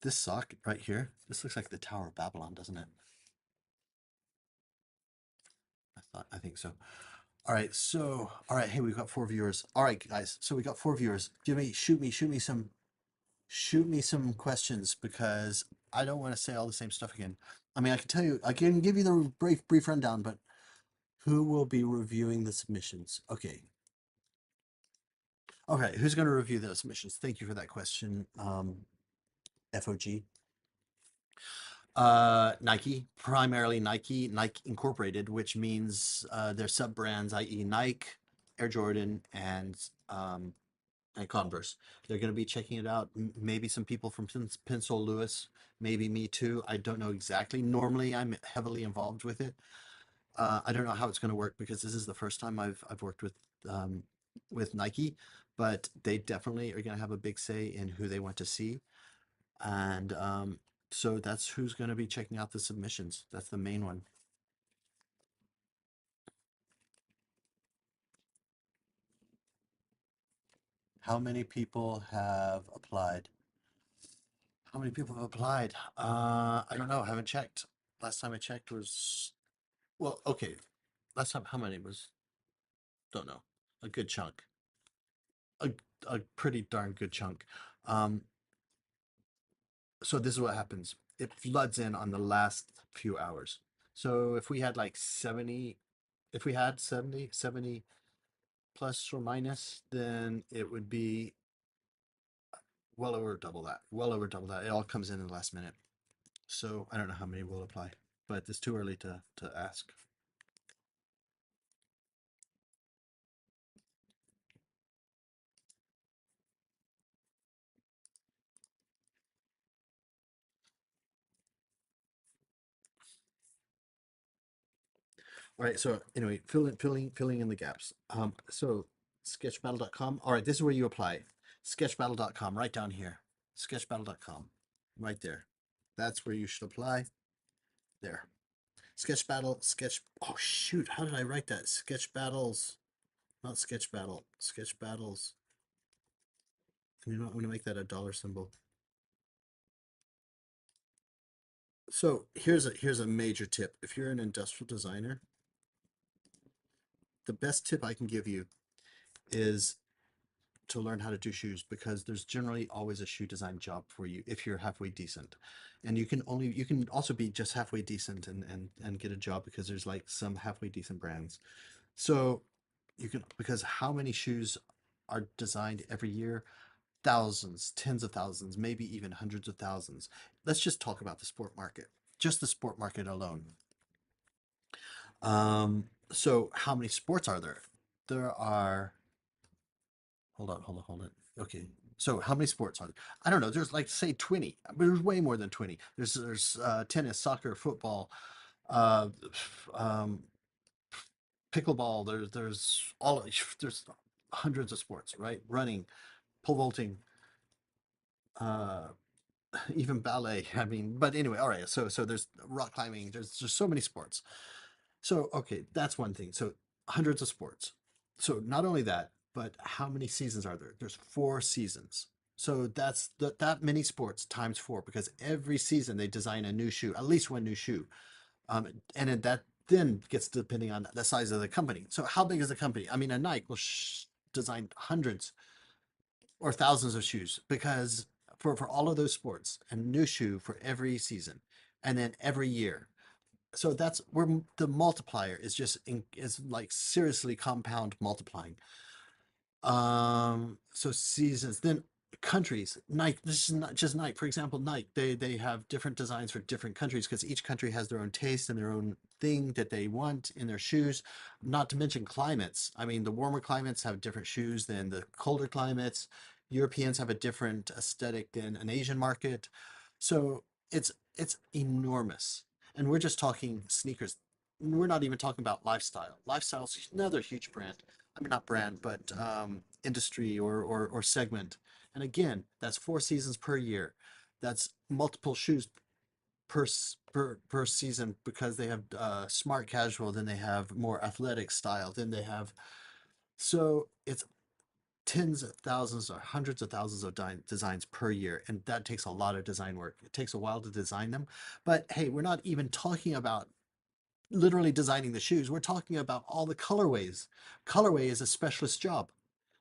This sock right here, this looks like the Tower of Babylon, doesn't it? I think so. All right, so all right, hey, we've got 4 viewers. All right, guys, so we got 4 viewers. Shoot me some questions because I don't want to say all the same stuff again. I mean, I can tell you, I can give you the brief rundown, but who will be reviewing the submissions? Okay. Okay, who's going to review the submissions? Thank you for that question, FOG. Nike, primarily Nike Incorporated, which means their sub brands, i.e., Nike, Air Jordan, and Converse. They're going to be checking it out. Maybe some people from Pencil Lewis, maybe me too. I don't know exactly. Normally, I'm heavily involved with it. I don't know how it's going to work because this is the first time I've worked with Nike, but they definitely are going to have a big say in who they want to see, and so that's who's going to be checking out the submissions. That's the main one. How many people have applied? How many people have applied? I don't know. I haven't checked. Last time I checked was, well, okay. Last time, how many was? Don't know. A good chunk. A a pretty darn good chunk. Um, so this is what happens. It floods in on the last few hours. So if we had like 70, if we had 70 plus or minus, then it would be well over double that. Well over double that. It all comes in the last minute. So I don't know how many will apply, but it's too early to ask. All right. So anyway, filling in the gaps. So sketchbattle.com. All right. This is where you apply. Sketchbattle.com, right down here. Sketchbattle.com, right there. That's where you should apply. There. Sketch Battle, Sketch. Oh shoot! How did I write that? Sketch Battles, not Sketch Battle. Sketch Battles. You know, I'm gonna make that a dollar symbol. So here's a major tip. If you're an industrial designer, the best tip I can give you is to learn how to do shoes because there's generally always a shoe design job for you if you're halfway decent, and you can also be just halfway decent and get a job because there's like some halfway decent brands. So you can, because how many shoes are designed every year? Thousands, tens of thousands, maybe even hundreds of thousands. Let's just talk about the sport market, just the sport market alone. So how many sports are there? There are, hold on. Okay. So how many sports are there? I don't know. There's like say 20, but there's way more than 20. There's tennis, soccer, football, uh, um, pickleball. There's hundreds of sports, right? Running, pole vaulting, uh, even ballet. I mean, but anyway, all right. So there's rock climbing. There's so many sports. So okay, that's one thing. So hundreds of sports. So not only that, but how many seasons are there? There's 4 seasons. So that's that many sports times four because every season they design a new shoe, at least one new shoe. And that then gets depending on the size of the company. So how big is the company? I mean, a Nike will design hundreds or thousands of shoes because for all of those sports, a new shoe for every season, and then every year. So that's where the multiplier is just is like seriously compound multiplying. So seasons, then countries. Nike. This is not just Nike. For example, Nike. They have different designs for different countries because each country has their own taste and their own thing that they want in their shoes. Not to mention climates. I mean, the warmer climates have different shoes than the colder climates. Europeans have a different aesthetic than an Asian market. So it's enormous. And we're just talking sneakers. We're not even talking about lifestyle. Lifestyle's another huge brand. I mean, not brand, but industry or segment. And again, that's 4 seasons per year. That's multiple shoes per season because they have smart casual, then they have more athletic style, then they have. So it's tens of thousands or hundreds of thousands of designs per year, and that takes a lot of design work. It takes a while to design them, but hey, we're not even talking about literally designing the shoes. We're talking about all the colorways. Colorway is a specialist job.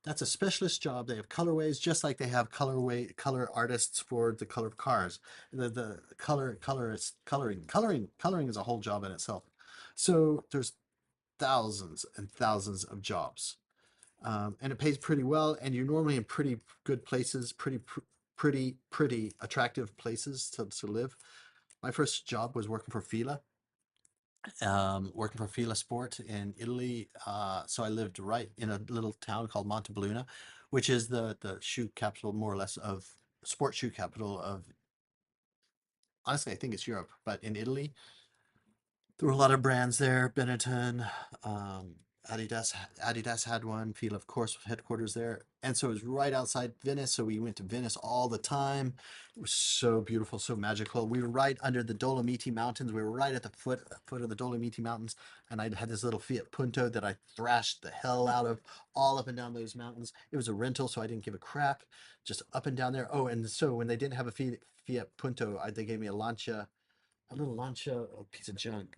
That's a specialist job. They have colorways just like they have color artists for the color of cars. The colorist coloring is a whole job in itself. So there's thousands and thousands of jobs, and it pays pretty well. And you're normally in pretty good places, pretty attractive places to live. My first job was working for Fila Sport in Italy. So I lived right in a little town called Montebelluna, which is the shoe capital, more or less, of sport shoe capital of, honestly, I think it's Europe, but in Italy. There were a lot of brands there. Benetton, um, Adidas. Adidas had one. Fila, of course, headquarters there, and so it was right outside Venice. So we went to Venice all the time. It was so beautiful, so magical. We were right under the Dolomiti Mountains. We were right at the foot of the Dolomiti Mountains, and I had this little Fiat Punto that I thrashed the hell out of all up and down those mountains. It was a rental, so I didn't give a crap. Just up and down there. Oh, and so when they didn't have a Fiat Punto, they gave me a little Lancia, a piece of junk.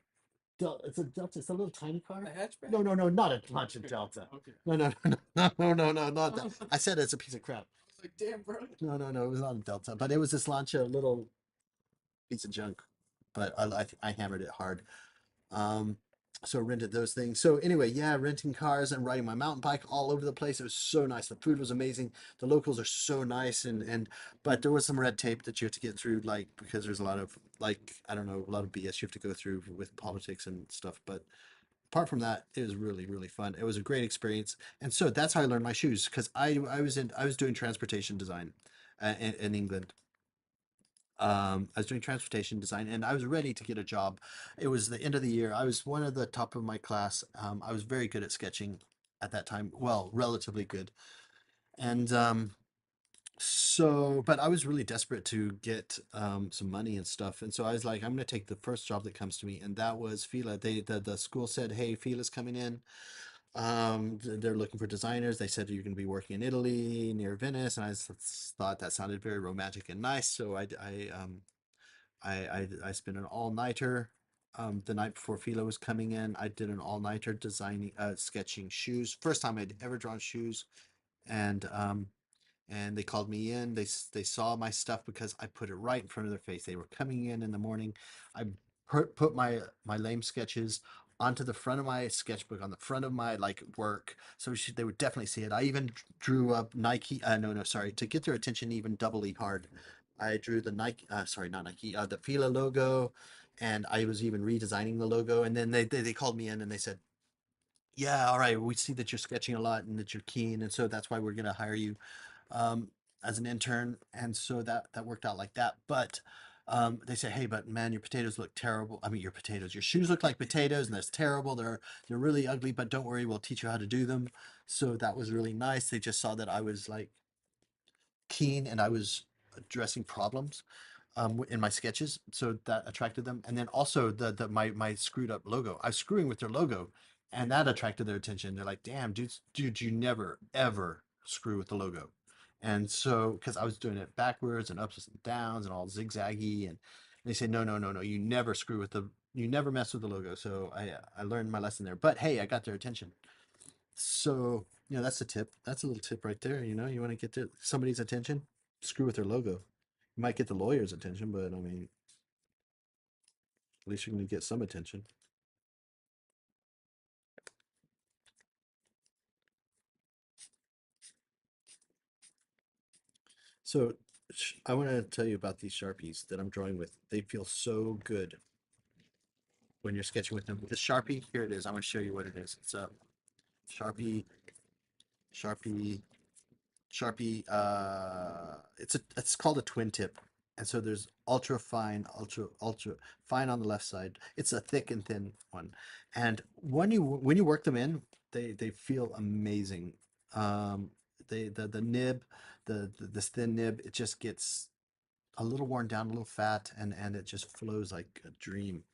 It's a Delta. It's a little tiny car. A hatchback? No, no, no, not a Lancia Okay. Delta. Okay. No, no, no, no, no, no, no, not that. I said it's a piece of crap. Like, damn, bro. No, no, no, it was not a Delta, but it was this Lancia little piece of junk. But I hammered it hard. Um, so rented those things. So anyway, yeah, renting cars and riding my mountain bike all over the place. It was so nice. The food was amazing. The locals are so nice, and but there was some red tape that you have to get through, like because there's a lot of like I don't know, a lot of BS you have to go through with politics and stuff. But apart from that, it was really, really fun. It was a great experience, and so that's how I learned my shoes because I was doing transportation design in England. I was doing transportation design, and I was ready to get a job. It was the end of the year. I was one of the top of my class. I was very good at sketching at that time. Well, relatively good, and but I was really desperate to get some money and stuff, and so I was like, I'm going to take the first job that comes to me, and that was Fila. The school said, "Hey, Fila's coming in. They're looking for designers." They said you're going to be working in Italy near Venice, and I just thought that sounded very romantic and nice. So I spent an all-nighter. The night before Philo was coming in, I did an all-nighter designing, sketching shoes. First time I'd ever drawn shoes, and they called me in. They saw my stuff because I put it right in front of their face. They were coming in the morning. I put my lame sketches onto the front of my sketchbook on the front of my like work, so they would definitely see it. I even drew up Nike. No, no, sorry, to get their attention even doubly hard. I drew the Nike. Sorry, not Nike. The Fila logo, and I was even redesigning the logo. And then they called me in and they said, "Yeah, all right. We see that you're sketching a lot and that you're keen, and so that's why we're gonna hire you." um, as an intern, and so that worked out like that. But they say, "Hey, but man, your potatoes look terrible. I mean, your shoes look like potatoes, and that's terrible. They're really ugly. But don't worry, we'll teach you how to do them." So that was really nice. They just saw that I was like keen and I was addressing problems in my sketches, so that attracted them. And then also the my screwed up logo. I was screwing with their logo, and that attracted their attention. They're like, "Damn, dude, you never ever screw with the logo." And so, because I was doing it backwards and ups and downs and all zigzaggy, and they say, "No, no, no, no, you never screw with the, you never mess with the logo." So I learned my lesson there. But hey, I got their attention. So that's a tip. That's a little tip right there. You want to get somebody's attention, screw with their logo. You might get the lawyer's attention, but I mean, at least you're going to get some attention. So I want to tell you about these Sharpies that I'm drawing with. They feel so good when you're sketching with them. This Sharpie, here it is. I'm going to show you what it is. It's a Sharpie, Sharpie, Sharpie. It's called a twin tip, and so there's ultra fine, ultra fine on the left side. It's a thick and thin one, and when you work them in, they feel amazing. Um, the nib, this thin nib, it just gets a little worn down, a little fat, and it just flows like a dream.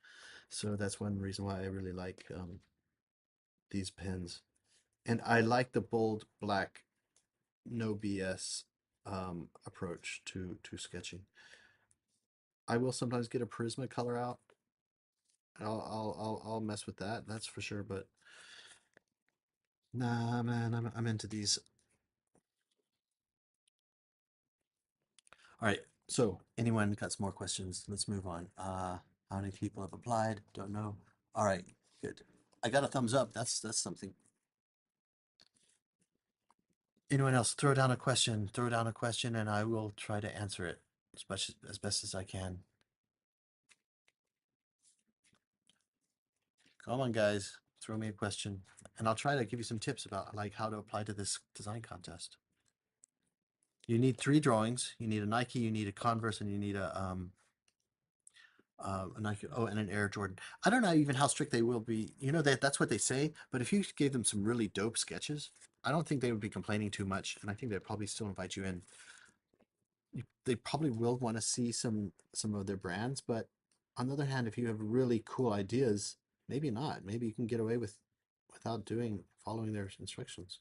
So that's one reason why I really like these pens, and I like the bold black, no BS approach to sketching. I will sometimes get a Prismacolor out. I'll mess with that. That's for sure. But nah, man, I'm into these. All right. So anyone got some more questions? Let's move on. How many people have applied? Don't know. All right, good. I got a thumbs up. That's something. Anyone else? Throw down a question. Throw down a question, and I will try to answer it as best as I can. Come on, guys. Throw me a question, and I'll try to give you some tips about like how to apply to this design contest. You need 3 drawings. You need a Nike, you need a Converse, and you need a Nike. Oh, and an Air Jordan. I don't know even how strict they will be. That's what they say. But if you gave them some really dope sketches, I don't think they would be complaining too much, and I think they'd probably still invite you in. They probably will want to see some of their brands, but on the other hand, if you have really cool ideas, maybe not. Maybe you can get away without following their instructions.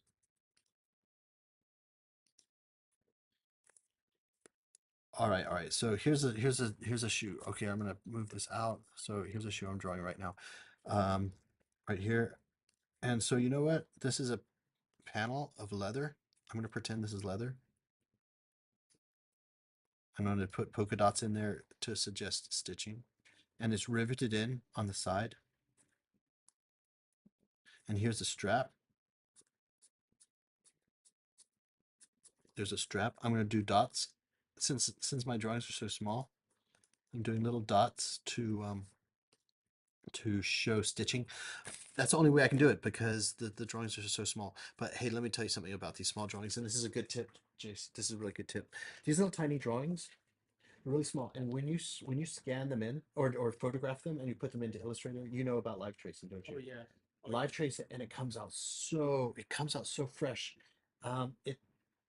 All right. So here's a shoe. Okay, I'm gonna move this out. So here's a shoe I'm drawing right now, um, right here. And so you know what? This is a panel of leather. I'm gonna pretend this is leather. I'm gonna put polka dots in there to suggest stitching, and it's riveted in on the side. And here's the strap. There's a strap. I'm gonna do dots. Since my drawings are so small, I'm doing little dots to show stitching. That's the only way I can do it because the drawings are so small. But hey, let me tell you something about these small drawings, and this is a good tip, Jace. This is a really good tip. These little tiny drawings are really small, and when you scan them in or photograph them and you put them into Illustrator, you know about live tracing, don't you? Oh yeah. Live trace it, and it comes out so fresh. It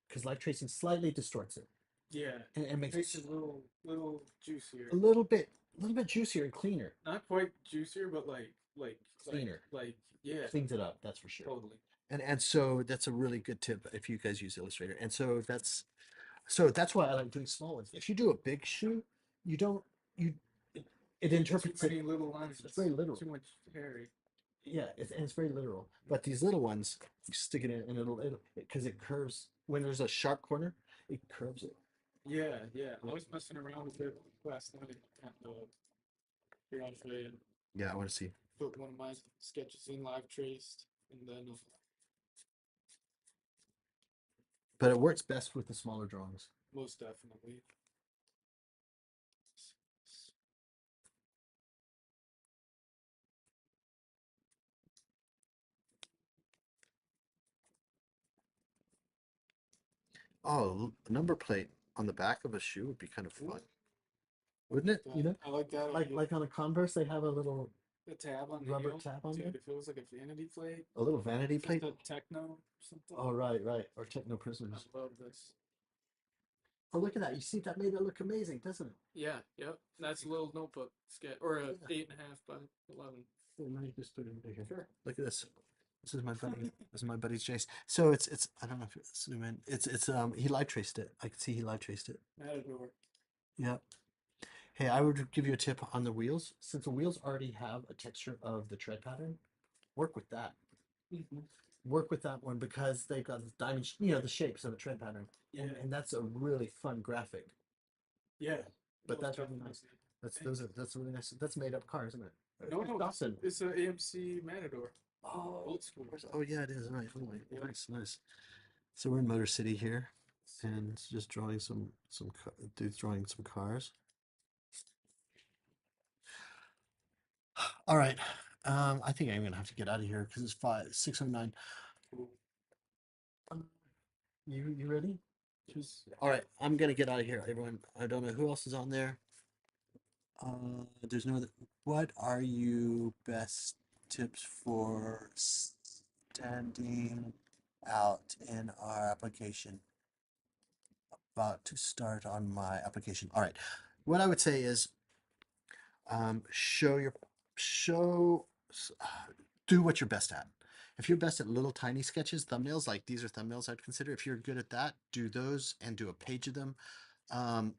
because live tracing slightly distorts it Yeah. and makes Makes it it a little juicier. a little bit juicier and cleaner. Not quite juicier, but like Cleaner. yeah, Cleans it up, that's for sure. totally. And so that's a really good tip if you guys use Illustrator. And so that's why I like doing small ones. If you do a big shoe, you don't you it interprets Too it. many little lines. It's very literal. Too much hairy. Yeah, and it's very literal. But these little ones, you stick it in and it'll because it curves when there's a sharp corner, it curves it. Yeah, yeah. I was messing around with it last night and here I'll show you. Yeah, I want to see. Put one of my sketches in live traced and then But it works best with the smaller drawings. most definitely. Oh, a number plate on the back of a shoe would be kind of fun, wouldn't it? I like that Like idea. like on a Converse, they have a little The tab on the rubber heel. tab on Dude, there. it feels like a vanity plate. A little vanity plate. Just a techno or something. Oh, right. Or techno prisms. I love this. Oh, look at that. You see, that made it look amazing, doesn't it? Yeah, yep. That's a little notebook sketch or a Yeah. 8.5 by 11. Now you just put it in here. Sure. Look at this. This is my buddy. This is my buddy's Jace. So it's I don't know if you zoom in. It's he live traced it. I can see he live traced it. Matador. Yeah. Hey, I would give you a tip on the wheels. Since the wheels already have a texture of the tread pattern, work with that. Mm-hmm. Work with that one because they've got the diamond, the shapes of the tread pattern. Yeah. And that's a really fun graphic. Yeah. But that's really nice. That's really nice. That's made up car, isn't it? No, no, Dawson. it's an AMC Matador. Oh, Old school. oh yeah, it is. Right. Oh, nice, nice. So we're in Motor City here, and just drawing some dudes drawing some cars. All right. I think I'm gonna have to get out of here because it's 6:09. You ready? All right. I'm gonna get out of here, everyone. I don't know who else is on there. There's no other. What are you best tips for standing out in our application? About to start on my application. All right. What I would say is show your show do what you're best at. If you're best at little tiny sketches, thumbnails, like these are thumbnails I'd consider. If you're good at that, do those and do a page of them.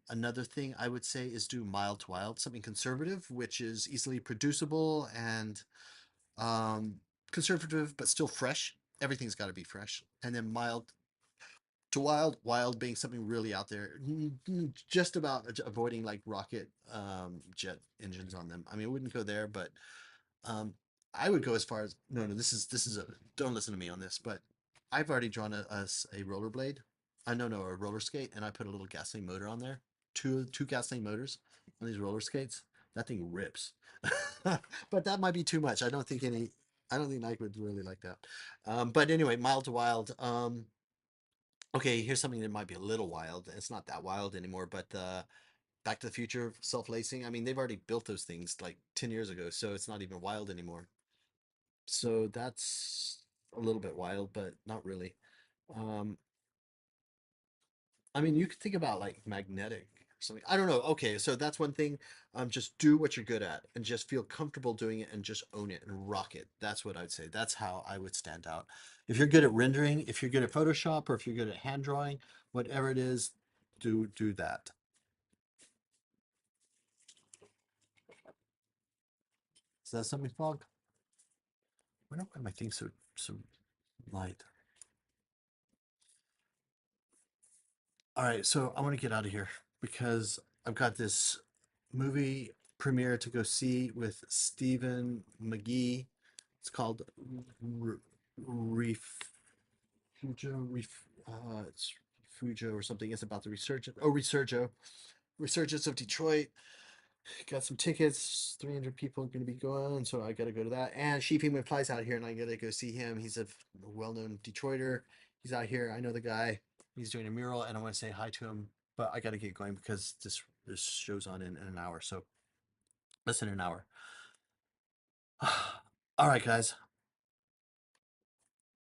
Another thing I would say is do mild to wild, something conservative, which is easily producible and conservative, but still fresh. Everything's got to be fresh. And then mild to wild, wild being something really out there, just about avoiding like rocket jet engines on them. I mean, I wouldn't go there, but um, I would go as far as no, no. This is a don't listen to me on this, but I've already drawn a rollerblade. I no no a roller skate, and I put a little gasoline motor on there. Two gasoline motors on these roller skates. That thing rips. But that might be too much. I don't think Nike would really like that. But anyway, mild to wild. Okay, here's something that might be a little wild. It's not that wild anymore, but Back to the Future self-lacing. I mean, they've already built those things like 10 years ago, so it's not even wild anymore. So that's a little bit wild, but not really. Um, I mean, you could think about like magnetic or something. I don't know. Okay, so that's one thing. Just do what you're good at and just feel comfortable doing it and just own it and rock it. That's what I'd say. That's how I would stand out. If you're good at rendering, if you're good at Photoshop, or if you're good at hand drawing, whatever it is, do that. Is that something, Fog? Why don't my thing so light? All right, so I want to get out of here because I've got this movie premiere to go see with Stephen McGee. It's called it's Fujo or something. It's about the resurgence. Oh, Resurgence of Detroit. Got some tickets. 300 people are going to be going, so I got to go to that. And Sheepy flies out here, and I got to go see him. He's a well-known Detroiter. He's out here. I know the guy. He's doing a mural, and I want to say hi to him. But I got to get going because this show's on in an hour. So less than an hour. All right, guys.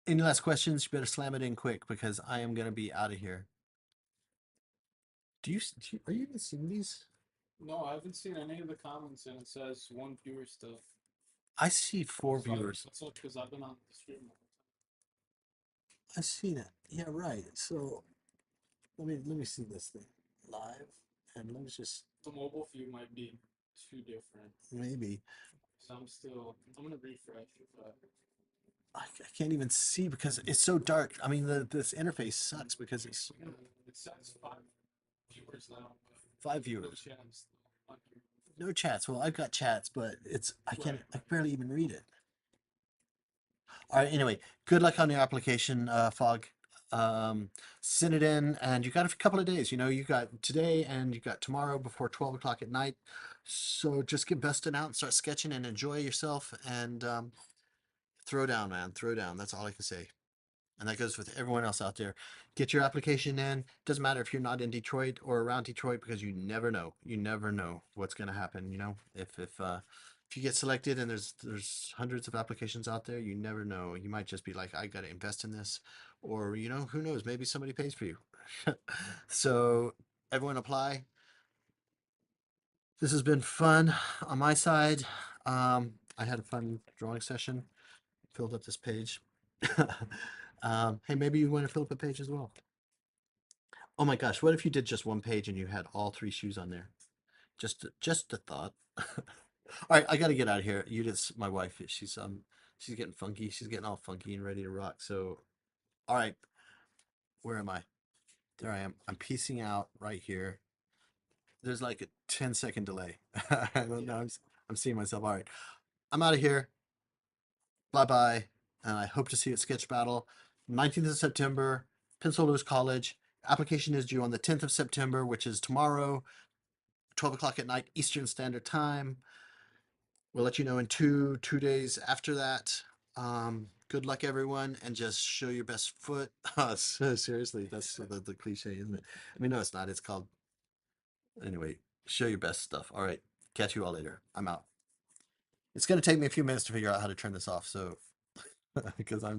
Any last questions? You better slam it in quick because I am going to be out of here. Are you even seeing these? No, I haven't seen any of the comments, and it says one viewer still. I see 4 So viewers. What's up? Because I've been on the stream. I've seen it. Yeah, right. So let me see this thing live, and let me just The mobile view might be too different. maybe So I'm gonna refresh. But I can't even see because it's so dark. I mean, this interface sucks because it's it says 5 viewers now. 5 No viewers, chance. no chats. Well, I've got chats, but I can't. I barely even read it. All right. Anyway, good luck on your application, Fog. Send it in, and you got a couple of days. You got today and you got tomorrow before 12 o'clock at night. So just get busting out and start sketching and enjoy yourself and throw down, man. Throw down. That's all I can say. And that goes with everyone else out there. Get your application in. Doesn't matter if you're not in Detroit or around Detroit because you never know. You never know what's going to happen. If you get selected and there's hundreds of applications out there, you never know. You might just be like, I got to invest in this, or who knows? Maybe somebody pays for you. So everyone apply. This has been fun on my side. I had a fun drawing session. Filled up this page. Hey, maybe you want to fill up a page as well. Oh my gosh, what if you did just one page and you had all 3 shoes on there? Just a thought. All right, I got to get out of here. Judith's my wife. She's getting funky. She's getting all funky and ready to rock. So, all right, where am I? There I am. I'm piecing out right here. There's like a 10-second delay. I don't know. I'm seeing myself. All right, I'm out of here. Bye bye. And I hope to see you at Sketch Battle, 19th of September, Pensacola College. Application is due on the 10th of September, which is tomorrow, 12 o'clock at night, Eastern Standard Time. We'll let you know in two days after that. Good luck, everyone, and just show your best foot. Seriously, that's the cliche, isn't it? I mean, no, it's not. It's called, anyway, show your best stuff. All right, catch you all later. I'm out. It's going to take me a few minutes to figure out how to turn this off, so, because I'm